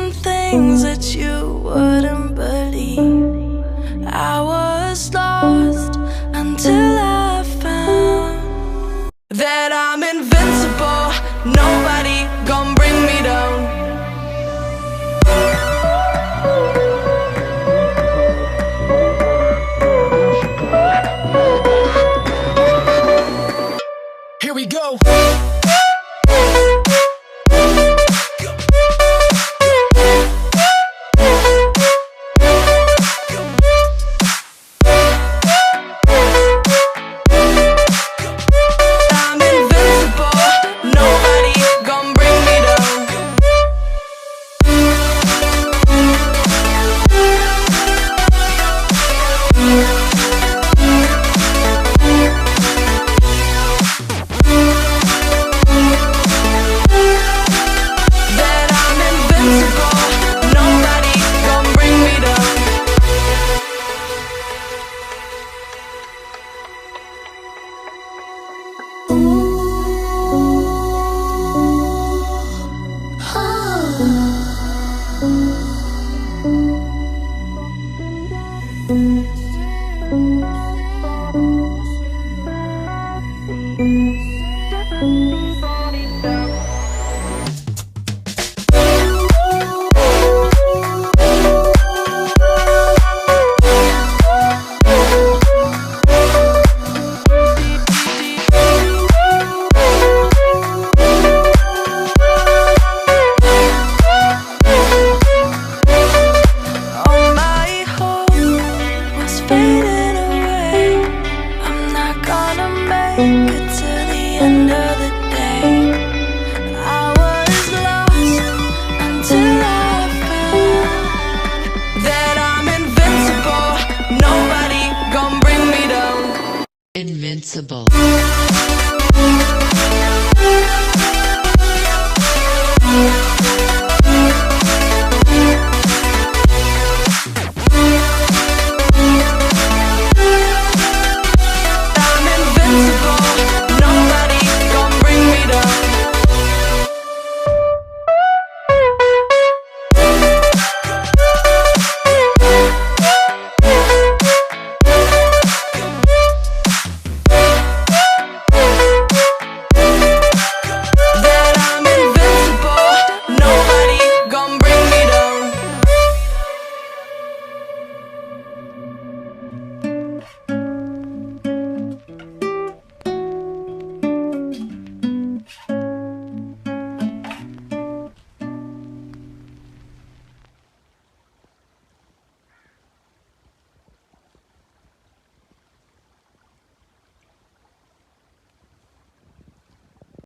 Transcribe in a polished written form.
some things that you wouldn't believe. I was lost until I found that I'm invincible. Nobody gon' bring me down. Here we go. End of the day, I was lost until I found that I'm invincible. Nobody gon' bring me down. Invincible.